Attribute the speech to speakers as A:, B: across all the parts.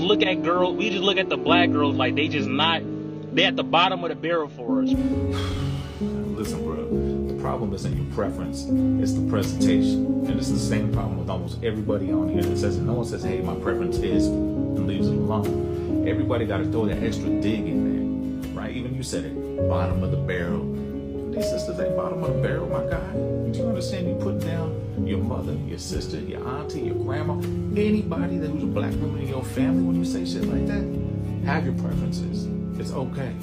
A: look at girls, we just look at the black girls like they at the bottom of the barrel for us.
B: Listen, bro, the problem isn't your preference, it's the presentation. And it's the same problem with almost everybody on here that says, no one says, hey, my preference is, and leaves it alone. Everybody got to throw that extra dig in there, right? Even you said it, bottom of the barrel. These sisters ain't bottom of the barrel, my guy. Do you understand? You put down your mother, your sister, your auntie, your grandma, anybody that was a black woman in your family when you say shit like that. Have your preferences. It's okay.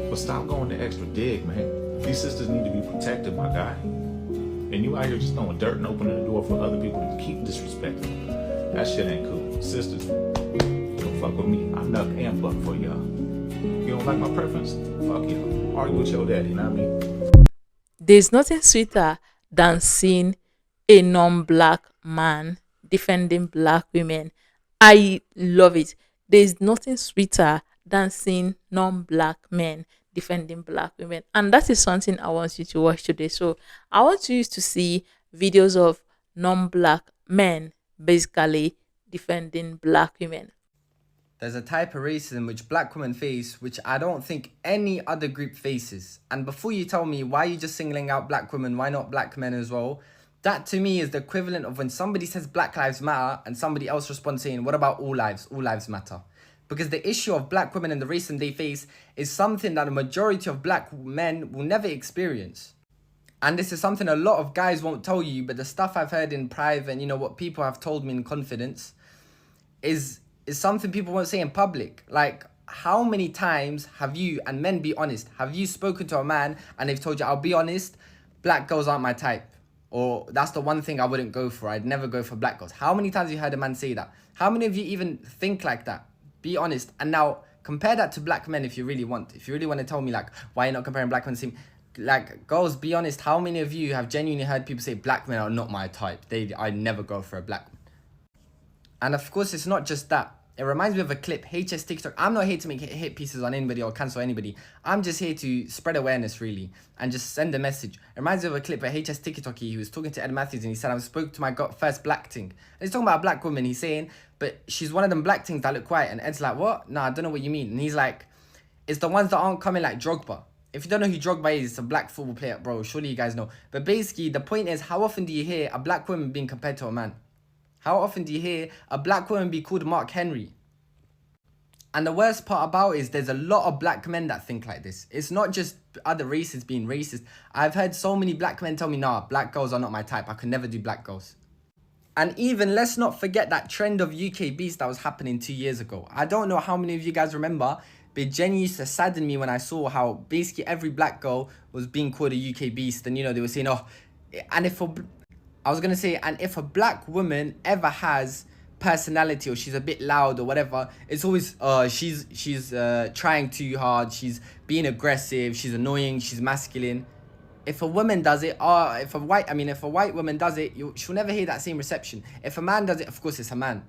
B: But stop going the extra dig, man. These sisters need to be protected, my guy. And you out here just throwing dirt and opening the door for other people to keep disrespecting. That shit ain't cool. Sisters, don't fuck with me. I nut and buck for y'all. You don't like my preference? Fuck you. Argue with your daddy, not me.
C: There's nothing sweeter than seeing a non-black man defending black women. I love it. There's nothing sweeter than seeing non-black men defending black women. And that is something I want you to watch today. So I want you to see videos of non-black men basically defending black women.
D: There's a type of racism which black women face, which I don't think any other group faces. And before you tell me why you're just singling out black women, why not black men as well? That to me is the equivalent of when somebody says Black Lives Matter and somebody else responds saying, what about all lives? All lives matter. Because the issue of black women and the racism they face is something that a majority of black men will never experience. And this is something a lot of guys won't tell you, but the stuff I've heard in private and, you know, what people have told me in confidence is something people won't say in public. Like, how many times have you, and men be honest, have you spoken to a man and they've told you, I'll be honest, black girls aren't my type. Or that's the one thing I wouldn't go for. I'd never go for black girls. How many times have you heard a man say that? How many of you even think like that? Be honest. And now compare that to black men if you really want. If you really want to tell me like, why you're not comparing black men to same, like, girls, be honest. How many of you have genuinely heard people say black men are not my type? I'd never go for a black man. And of course, it's not just that. It reminds me of a clip, HS TikTok. I'm not here to make hit pieces on anybody or cancel anybody. I'm just here to spread awareness, really, and just send a message. It reminds me of a clip where HS TikTok, he was talking to Ed Matthews and he said, I spoke to my first black thing. And he's talking about a black woman. He's saying, but she's one of them black things that look quiet. And Ed's like, what? Nah, I don't know what you mean. And he's like, it's the ones that aren't coming like Drogba. If you don't know who Drogba is, it's a black football player, bro. Surely you guys know. But basically, the point is, how often do you hear a black woman being compared to a man? How often do you hear a black woman be called Mark Henry? And the worst part about it is there's a lot of black men that think like this. It's not just other races being racist. I've heard so many black men tell me, nah, black girls are not my type. I could never do black girls. And even, let's not forget that trend of UK beast that was happening 2 years ago. I don't know how many of you guys remember, but Jenny used to sadden me when I saw how basically every black girl was being called a UK beast. And, you know, they were saying, oh, and if a black woman ever has personality or she's a bit loud or whatever, it's always she's trying too hard, she's being aggressive, she's annoying, she's masculine. If a woman does it, if a white woman does it, she'll never hear that same reception. If a man does it, of course it's a man.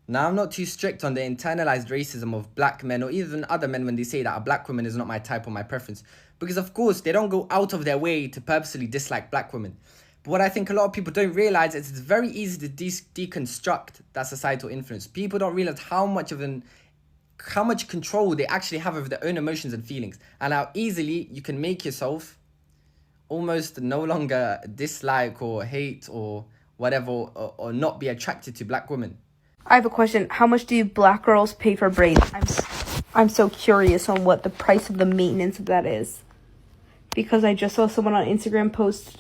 D: Now, I'm not too strict on the internalized racism of black men or even other men when they say that a black woman is not my type or my preference, because of course they don't go out of their way to purposely dislike black women. But what I think a lot of people don't realize is it's very easy to deconstruct that societal influence. People don't realize how much control they actually have over their own emotions and feelings, and how easily you can make yourself almost no longer dislike or hate or whatever, or not be attracted to black women.
E: I have a question. How much do black girls pay for braids? I'm so curious on what the price of the maintenance of that is, because I just saw someone on Instagram post.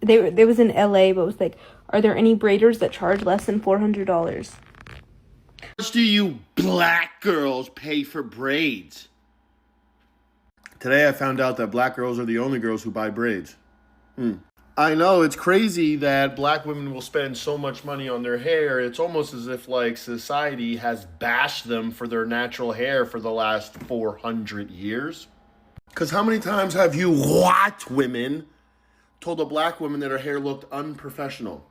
E: They was in LA, but it was like, are there any braiders that charge less than $400?
F: How much do you black girls pay for braids?
G: Today I found out that black girls are the only girls who buy braids. I know, it's crazy that black women will spend so much money on their hair. It's almost as if like society has bashed them for their natural hair for the last 400 years. Because how many times have you white women told a black woman that her hair looked unprofessional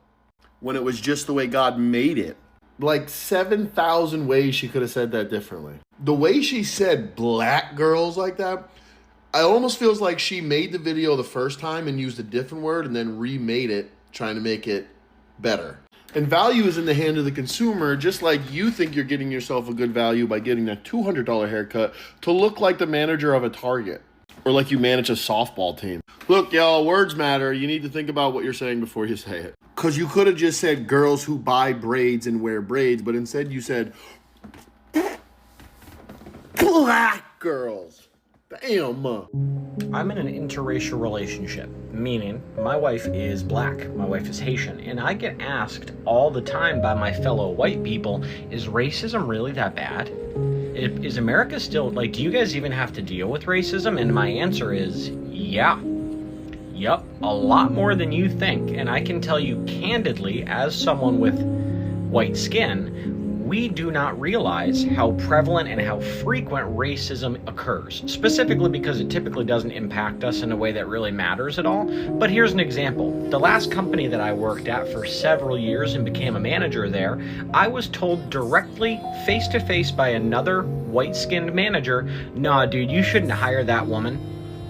G: when it was just the way God made it? Like 7,000 ways she could have said that differently. The way she said black girls like that, it almost feels like she made the video the first time and used a different word and then remade it, trying to make it better. And value is in the hand of the consumer, just like you think you're getting yourself a good value by getting a $200 haircut to look like the manager of a Target or like you manage a softball team. Look, y'all, words matter. You need to think about what you're saying before you say it. Because you could have just said girls who buy braids and wear braids, but instead you said black girls. Damn.
H: I'm in an interracial relationship, meaning my wife is black, my wife is Haitian, and I get asked all the time by my fellow white people, is racism really that bad? Is America still, like, do you guys even have to deal with racism? And my answer is, yeah. Yup, a lot more than you think, and I can tell you candidly, as someone with white skin, we do not realize how prevalent and how frequent racism occurs, specifically because it typically doesn't impact us in a way that really matters at all. But here's an example. The last company that I worked at for several years and became a manager there, I was told directly, face to face by another white-skinned manager, nah, dude, you shouldn't hire that woman.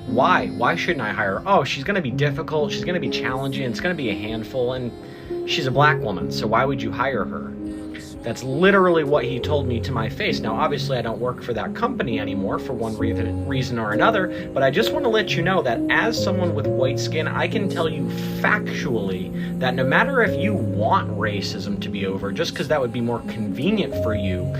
H: Why? Why shouldn't I hire her? Oh, she's going to be difficult, she's going to be challenging, it's going to be a handful, and she's a black woman, so why would you hire her? That's literally what he told me to my face. Now, obviously, I don't work for that company anymore for one reason or another, but I just want to let you know that as someone with white skin, I can tell you factually that no matter if you want racism to be over, just because that would be more convenient for you,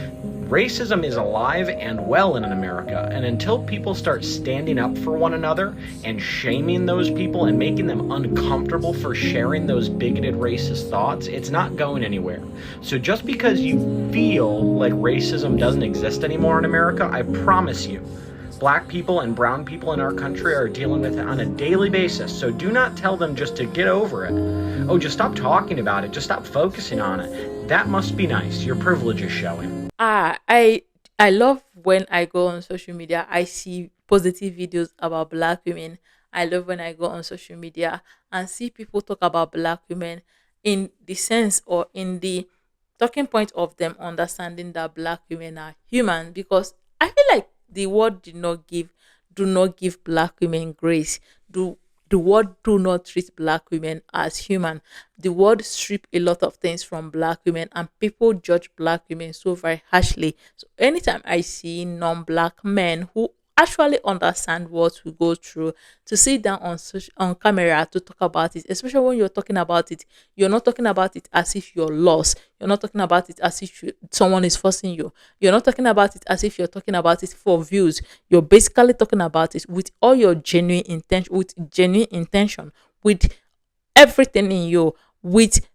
H: racism is alive and well in America, and until people start standing up for one another and shaming those people and making them uncomfortable for sharing those bigoted racist thoughts, it's not going anywhere. So just because you feel like racism doesn't exist anymore in America, I promise you, black people and brown people in our country are dealing with it on a daily basis. So do not tell them just to get over it. Oh, just stop talking about it. Just stop focusing on it. That must be nice. Your privilege is showing.
C: I love when I go on social media, I see positive videos about black women. I love when I go on social media and see people talk about black women in the sense or in the talking point of them understanding that black women are human, because I feel like the world do not give black women grace. The world do not treat black women as human. The world strip a lot of things from black women, and people judge black women so very harshly. So anytime I see non-black men who actually understand what we go through, to sit down on camera to talk about it, especially when you're talking about it, you're not talking about it as if you're lost. You're not talking about it as if someone is forcing you. You're not talking about it as if you're talking about it for views. You're basically talking about it with all your genuine intention, with everything in you, with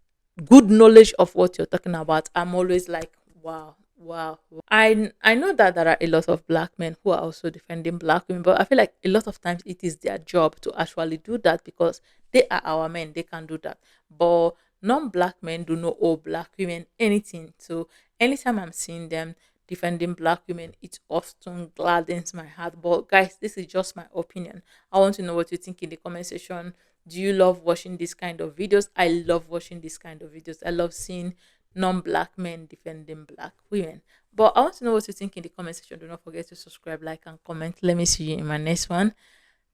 C: good knowledge of what you're talking about. I'm always like, wow, wow. I know that there are a lot of black men who are also defending black women, but I feel like a lot of times it is their job to actually do that because they are our men. They can do that. But non-black men do not owe black women anything. So anytime I'm seeing them defending black women, it often gladdens my heart. But guys, this is just my opinion. I want to know what you think in the comment section. Do you love watching this kind of videos? I love watching this kind of videos. I love seeing non-black men defending black women. But I want to know what you think in the comment section. Do not forget to subscribe, like, and comment. Let me see you in my next one.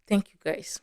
C: Thank you, guys.